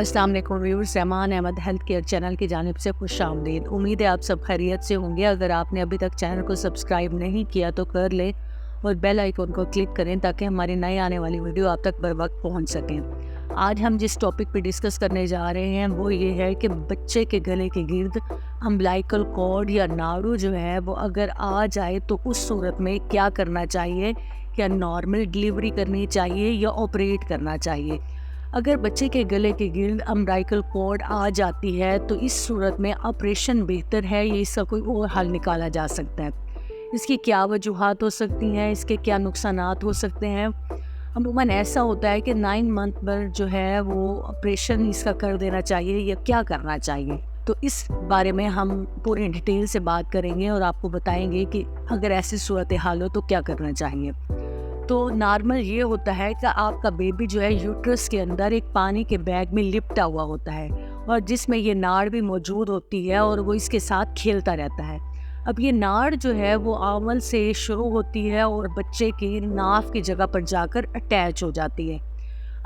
अस्सलाम वालेकुम viewers, Rahman Ahmad health care channel की जानिब से खुश आमदीद। उम्मीद है आप सब खैरियत से होंगे। अगर आपने अभी तक चैनल को सब्सक्राइब नहीं किया तो कर लें और बेल आइकन को क्लिक करें ताकि हमारी नई आने वाली वीडियो आप तक बर वक्त पहुँच सकें। आज हम जिस टॉपिक पे डिस्कस करने जा रहे हैं वो ये है कि बच्चे के गले के गिर्द अम्बिलिकल कॉर्ड या नाड़ू जो है वो अगर आ जाए तो उस सूरत में क्या करना चाहिए। क्या नॉर्मल डिलीवरी करनी चाहिए या ऑपरेट करना चाहिए। अगर बच्चे के गले के गिर्द अम्बिलिकल कॉर्ड आ जाती है तो इस सूरत में ऑपरेशन बेहतर है या इसका कोई और हल निकाला जा सकता है। इसकी क्या वजूहात हो सकती हैं, इसके क्या नुकसानात हो सकते हैं। अमूमन ऐसा होता है कि 9 मंथ पर जो है वो ऑपरेशन इसका कर देना चाहिए या क्या करना चाहिए। तो इस बारे में हम पूरी डिटेल से बात करेंगे और आपको बताएंगे कि अगर ऐसी सूरत हाल हो तो क्या करना चाहिए। तो नॉर्मल ये होता है कि आपका बेबी जो है यूट्रस के अंदर एक पानी के बैग में लिपटा हुआ होता है और जिसमें ये नाड़ भी मौजूद होती है और वो इसके साथ खेलता रहता है। अब ये नाड़ जो है वो आंवल से शुरू होती है और बच्चे की नाफ की जगह पर जाकर अटैच हो जाती है।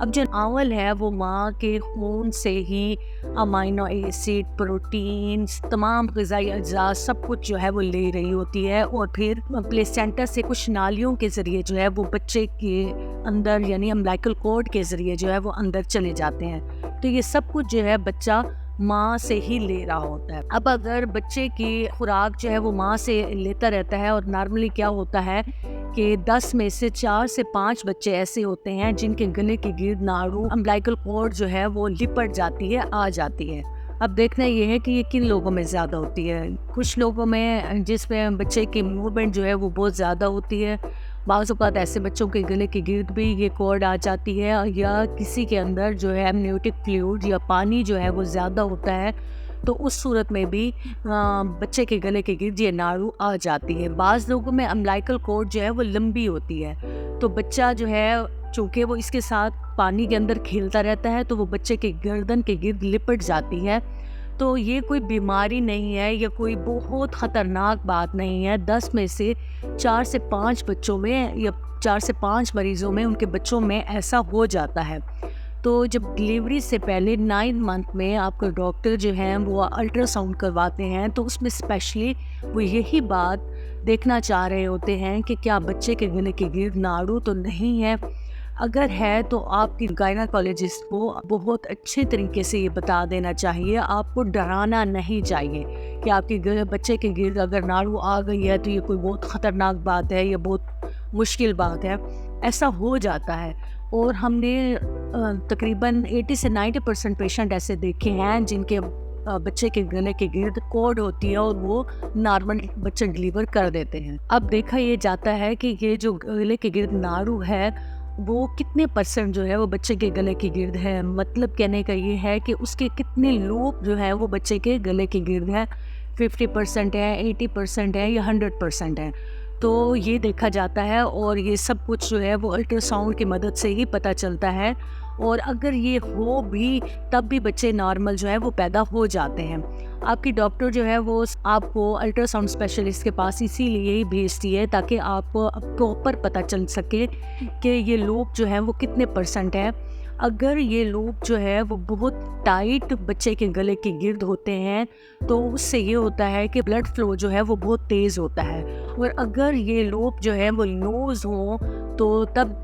अब जो आंवल है वो माँ के खून से ही अमाइनो एसिड, प्रोटीन्स, तमाम ग़िज़ाई अज्जा सब कुछ जो है वो ले रही होती है और फिर प्लेसेंटा से कुछ नालियों के ज़रिए जो है वो बच्चे के अंदर यानी अम्बिलिकल कॉर्ड के ज़रिए जो है वो अंदर चले जाते हैं। तो ये सब कुछ जो है बच्चा माँ से ही ले रहा होता है। अब अगर बच्चे की खुराक जो है वो माँ से लेता रहता है और नॉर्मली क्या होता है कि 10 में से 4 से 5 बच्चे ऐसे होते हैं जिनके गले के गिर्द नाड़ू अम्बिलिकल कॉर्ड जो है वो लिपट जाती है, आ जाती है। अब देखना ये है कि ये किन लोगों में ज़्यादा होती है। कुछ लोगों में जिसमें बच्चे की मूवमेंट जो है वो बहुत ज़्यादा होती है। बाज़ औक़ात ऐसे बच्चों के गले के गिर्द भी ये कॉर्ड आ जाती है या किसी के अंदर जो है एमनियोटिक फ्लूइड या पानी जो है वो ज़्यादा होता है तो उस सूरत में भी बच्चे के गले के गिर्द ये नाड़ू आ जाती है। बाज़ लोगों में अम्बिलिकल कॉर्ड जो है वो लंबी होती है तो बच्चा जो है चूँकि वो इसके साथ पानी के अंदर खेलता रहता है तो वो बच्चे के गर्दन के गिर्द लिपट जाती है। तो ये कोई बीमारी नहीं है या कोई बहुत ख़तरनाक बात नहीं है। 10 में से 4 से 5 बच्चों में या 4 से 5 मरीज़ों में उनके बच्चों में ऐसा हो जाता है। तो जब डिलीवरी से पहले 9 मंथ में आपका डॉक्टर जो हैं वो अल्ट्रासाउंड करवाते हैं तो उसमें स्पेशली वो यही बात देखना चाह रहे होते हैं कि क्या बच्चे के गले के गिर्द नाड़ू तो नहीं है। अगर है तो आपकी गायनेकोलॉजिस्ट को बहुत अच्छे तरीके से ये बता देना चाहिए। आपको डराना नहीं चाहिए कि आपके बच्चे के गिर्द अगर नाड़ू आ गई है तो ये कोई बहुत ख़तरनाक बात है या बहुत मुश्किल बात है। ऐसा हो जाता है और हमने तकरीबन 80 से 90% पेशेंट ऐसे देखे हैं जिनके बच्चे के गले के गिर्द कॉर्ड होती है और वो नॉर्मल बच्चे डिलीवर कर देते हैं। अब देखा ये जाता है कि ये जो गले के गिर्द नाड़ू है वो कितने % जो है वो बच्चे के गले के गिर्द है। मतलब कहने का ये है कि उसके कितने लूप जो है वो बच्चे के गले के गिर्द है। 50% है, 80% है या 100% है। तो ये देखा जाता है और ये सब कुछ जो है वो अल्ट्रासाउंड की मदद से ही पता चलता है और अगर ये हो भी तब भी बच्चे नॉर्मल जो है वो पैदा हो जाते हैं। आपकी डॉक्टर जो है वो आपको अल्ट्रासाउंड स्पेशलिस्ट के पास इसीलिए ही भेजती है ताकि आपको प्रॉपर पता चल सके कि ये लूप जो है वो कितने % है। अगर ये लूप जो है वो बहुत टाइट बच्चे के गले के गिर्द होते हैं तो उससे ये होता है कि ब्लड फ्लो जो है वो बहुत तेज़ होता है और अगर ये लूप जो है वो लूज़ हो तो तब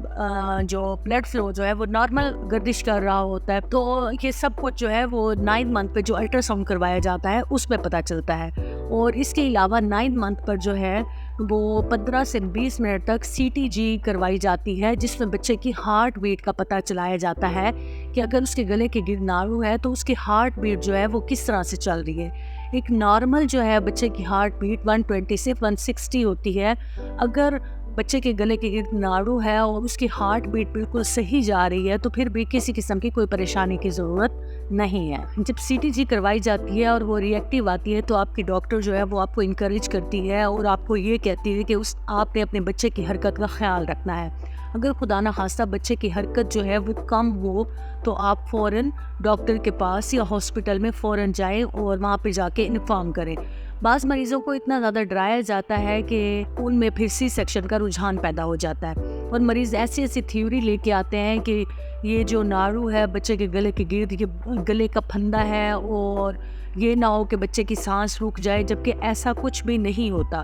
जो ब्लड फ्लो जो है वो नॉर्मल गर्दिश कर रहा होता है। तो ये सब कुछ जो है वो 9 मंथ पे जो अल्ट्रासाउंड करवाया जाता है उसमें पता चलता है और इसके अलावा 9 मंथ पर जो है वो 15 से 20 मिनट तक CTG करवाई जाती है जिसमें बच्चे की हार्ट बीट का पता चलाया जाता है कि अगर उसके गले के गिर्द नाड़ू है तो उसकी हार्ट बीट जो है वो किस तरह से चल रही है। एक नॉर्मल जो है बच्चे की हार्ट बीट 120 से 160 होती है। अगर बच्चे के गले के गिर्द नाड़ू है और उसकी हार्ट बीट बिल्कुल सही जा रही है तो फिर भी किसी किस्म की कोई परेशानी की ज़रूरत नहीं है। जब CTG करवाई जाती है और वो रिएक्टिव आती है तो आपकी डॉक्टर जो है वो आपको इनकरेज करती है और आपको ये कहती है कि आपने अपने बच्चे की हरकत का ख्याल रखना है। अगर खुदा न खास्ता बच्चे की हरकत जो है वो कम हो तो आप फ़ौरन डॉक्टर के पास या हॉस्पिटल में फ़ौरन जाएं और वहाँ पे जाके इन्फॉर्म करें। बाज़ मरीज़ों को इतना ज़्यादा डराया जाता है कि उनमें फिर C सेक्शन का रुझान पैदा हो जाता है और मरीज़ ऐसी थ्योरी लेके आते हैं कि یہ جو ناڑو ہے بچے کے گلے کے گرد، یہ گلے کا پھندا ہے، اور یہ نہ ہو کہ بچے کی سانس رک جائے، جبکہ ایسا کچھ بھی نہیں ہوتا۔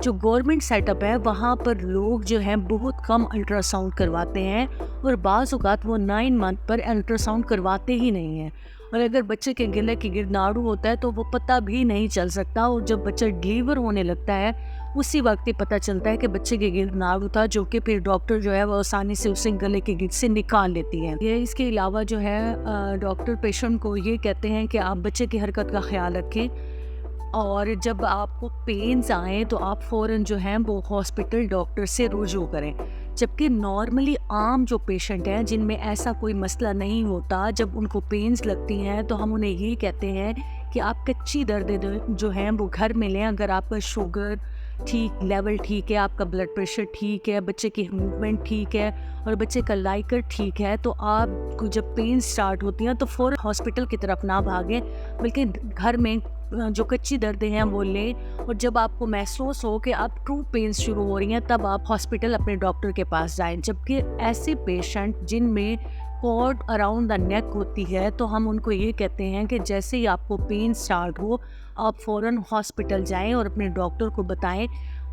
جو گورنمنٹ سیٹ اپ ہے وہاں پر لوگ جو ہیں بہت کم الٹرا ساؤنڈ کرواتے ہیں، اور بعض اوقات وہ 9 منتھ پر الٹرا ساؤنڈ کرواتے ہی نہیں ہیں، اور اگر بچے کے گلے کے گرد ناڑو ہوتا ہے تو وہ پتہ بھی نہیں چل سکتا، اور جب بچہ ڈلیور ہونے لگتا ہے اسی وقت ہی پتہ چلتا ہے کہ بچے کے گرد ناڑو تھا، جو کہ پھر ڈاکٹر جو ہے وہ آسانی سے اسے گلے کے گرد سے نکال لیتی ہے۔ یہ اس کے علاوہ جو ہے ڈاکٹر پیشنٹ کو یہ کہتے ہیں کہ آپ بچے کی حرکت کا خیال رکھیں، اور جب آپ کو پینز آئیں تو آپ فوراً جو ہیں وہ ہاسپٹل ڈاکٹر سے رجوع کریں، جبکہ نارملی عام جو پیشنٹ ہیں جن میں ایسا کوئی مسئلہ نہیں ہوتا، جب ان کو پینز لگتی ہیں تو ہم انہیں یہ کہتے ہیں کہ آپ کچی دردیں جو ہیں وہ گھر میں لیں۔ اگر آپ کا شوگر ٹھیک لیول ٹھیک ہے، آپ کا بلڈ پریشر ٹھیک ہے، بچے کی موومنٹ ٹھیک ہے اور بچے کا لائکر ٹھیک ہے، تو آپ کو جب پین سٹارٹ ہوتی ہیں تو فوراً ہاسپٹل کی طرف نہ بھاگیں، بلکہ گھر میں جو کچی دردیں ہیں وہ لیں، اور جب آپ کو محسوس ہو کہ آپ ٹرو پینز شروع ہو رہی ہیں تب آپ ہاسپٹل اپنے ڈاکٹر کے پاس جائیں۔ جبکہ ایسے پیشنٹ جن میں کارڈ اراؤنڈ دا نیک ہوتی ہے تو ہم ان کو یہ کہتے ہیں کہ جیسے ہی آپ کو پین سٹارٹ ہو آپ فوراً ہاسپٹل جائیں اور اپنے ڈاکٹر کو بتائیں۔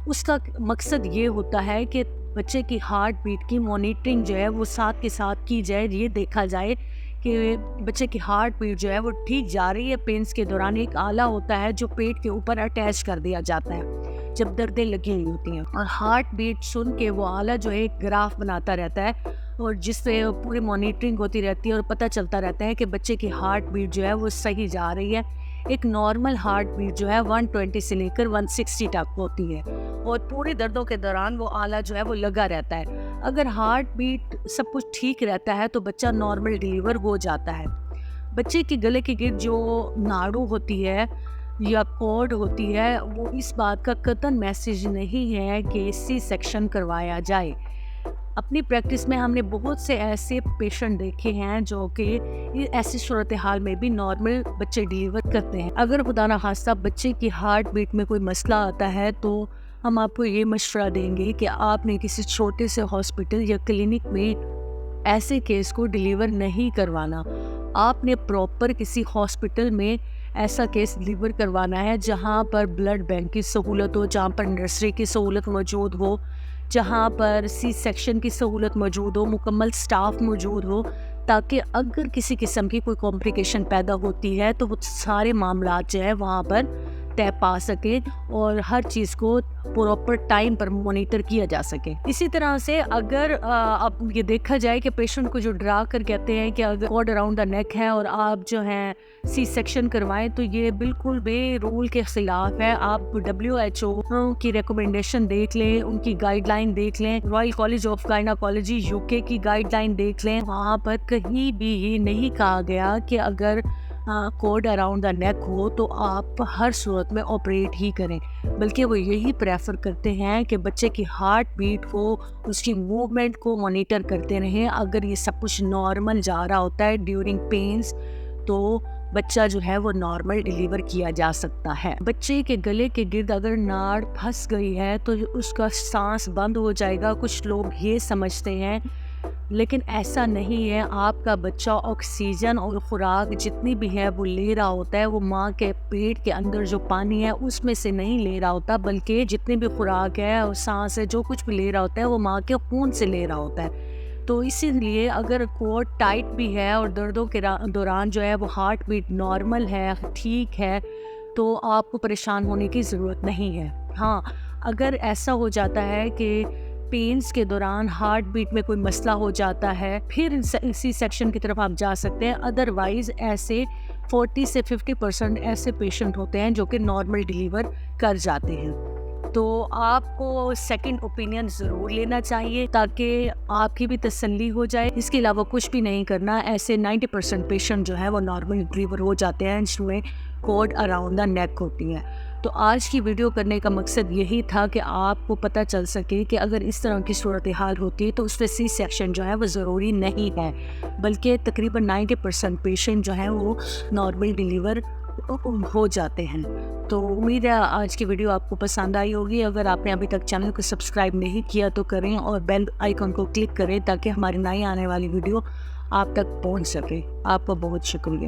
اس کا مقصد یہ ہوتا ہے کہ بچے کی ہارٹ بیٹ کی مانیٹرنگ جو ہے وہ ساتھ کے ساتھ کی جائے، یہ دیکھا جائے کہ بچے کی ہارٹ بیٹ جو ہے وہ ٹھیک جا رہی ہے۔ پینس کے دوران ایک آلہ ہوتا ہے جو پیٹ کے اوپر اٹیچ کر دیا جاتا ہے جب دردیں لگی ہوئی ہوتی ہیں، اور ہارٹ بیٹ سن کے وہ آلہ جو ہے ایک گراف بناتا رہتا ہے، اور جس سے پوری مانیٹرنگ ہوتی رہتی ہے اور پتہ چلتا رہتا ہے کہ بچے کی ہارٹ بیٹ جو ہے وہ صحیح جا رہی ہے۔ ایک نارمل ہارٹ بیٹ جو ہے 120 سے لے کر 160 تک ہوتی ہے، اور پورے دردوں کے دوران وہ آلہ جو ہے وہ لگا رہتا ہے۔ اگر ہارٹ بیٹ سب کچھ ٹھیک رہتا ہے تو بچہ نارمل ڈیلیور ہو جاتا ہے۔ بچے کے گلے کے گرد جو ناڑو ہوتی ہے یا کارڈ ہوتی ہے، وہ اس بات کا قطعاً میسج نہیں ہے کہ سی سیکشن کروایا جائے۔ اپنی پریکٹس میں ہم نے بہت سے ایسے پیشنٹ دیکھے ہیں جو کہ ایسی صورتحال میں بھی نارمل بچے ڈیلیور کرتے ہیں۔ اگر خدا نخواستہ بچے کی ہارٹ بیٹ میں کوئی مسئلہ آتا ہے تو ہم آپ کو یہ مشورہ دیں گے کہ آپ نے کسی چھوٹے سے ہاسپٹل یا کلینک میں ایسے کیس کو ڈیلیور نہیں کروانا۔ آپ نے پراپر کسی ہاسپٹل میں ایسا کیس ڈیلیور کروانا ہے جہاں پر بلڈ بینک کی سہولت ہو، جہاں پر نرسری کی سہولت موجود ہو، جہاں پر سی سیکشن کی سہولت موجود ہو، مکمل سٹاف موجود ہو، تاکہ اگر کسی قسم کی کوئی کمپلیکیشن پیدا ہوتی ہے تو وہ سارے معاملات جو ہے وہاں پر طے پا سکے اور ہر چیز کو پراپر ٹائم پر مانیٹر کیا جا سکے۔ اسی طرح سے اگر اب یہ دیکھا جائے کہ پیشنٹ کو جو ڈرا کر کہتے ہیں کہ اگر کارڈ اراؤنڈ دا نیک ہے اور آپ جو ہیں سی سیکشن کروائیں، تو یہ بالکل بے رول کے خلاف ہے۔ آپ WHO کی ریکمنڈیشن دیکھ لیں، ان کی گائیڈ لائن دیکھ لیں، Royal college of gynaecology UK کی گائیڈ لائن دیکھ لیں، وہاں پر کہیں بھی یہ نہیں کہا گیا کہ اگر کارڈ اراؤنڈ دا نیک ہو تو آپ ہر صورت میں آپریٹ ہی کریں، بلکہ وہ یہی پریفر کرتے ہیں کہ بچے کی ہارٹ بیٹ کو، اس کی موومنٹ کو مانیٹر کرتے رہیں۔ اگر یہ سب کچھ نارمل جا رہا ہوتا ہے ڈیورنگ پینز تو بچہ جو ہے وہ نارمل ڈیلیور کیا جا سکتا ہے۔ بچے کے گلے کے گرد اگر ناڑ پھنس گئی ہے تو اس کا سانس بند ہو جائے گا، کچھ لوگ یہ سمجھتے ہیں، لیکن ایسا نہیں ہے۔ آپ کا بچہ آکسیجن اور خوراک جتنی بھی ہے وہ لے رہا ہوتا ہے، وہ ماں کے پیٹ کے اندر جو پانی ہے اس میں سے نہیں لے رہا ہوتا، بلکہ جتنی بھی خوراک ہے اور سانس ہے، جو کچھ بھی لے رہا ہوتا ہے وہ ماں کے خون سے لے رہا ہوتا ہے۔ تو اسی لیے اگر کارڈ ٹائٹ بھی ہے اور دردوں کے دوران جو ہے وہ ہارٹ بیٹ نارمل ہے، ٹھیک ہے، تو آپ کو پریشان ہونے کی ضرورت نہیں ہے۔ ہاں، اگر ایسا ہو جاتا ہے کہ پینز کے دوران ہارٹ بیٹ میں کوئی مسئلہ ہو جاتا ہے، پھر سی سیکشن کی طرف آپ جا سکتے ہیں۔ ادروائز ایسے 40 سے 50% ایسے پیشنٹ ہوتے ہیں جو کہ نارمل ڈیلیور کر جاتے ہیں۔ تو آپ کو سیکنڈ اوپینین ضرور لینا چاہیے تاکہ آپ کی بھی تسلی ہو جائے۔ اس کے علاوہ کچھ بھی نہیں کرنا۔ ایسے 90% پیشنٹ جو ہے وہ نارمل ڈیلیور ہو جاتے ہیں جس میں کارڈ اراؤنڈ دا نیک ہوتی ہے۔ تو آج کی ویڈیو کرنے کا مقصد یہی تھا کہ آپ کو پتہ چل سکے کہ اگر اس طرح کی صورتحال ہوتی ہے تو اس میں سی سیکشن جو ہے وہ ضروری نہیں ہے، بلکہ تقریباً 90% پیشنٹ جو ہیں وہ نارمل ڈیلیور ہو جاتے ہیں۔ تو امید ہے آج کی ویڈیو آپ کو پسند آئی ہوگی۔ اگر آپ نے ابھی تک چینل کو سبسکرائب نہیں کیا تو کریں اور بیل آئیکن کو کلک کریں تاکہ ہماری نئی آنے والی ویڈیو آپ تک پہنچ سکے۔ آپ کا بہت شکریہ۔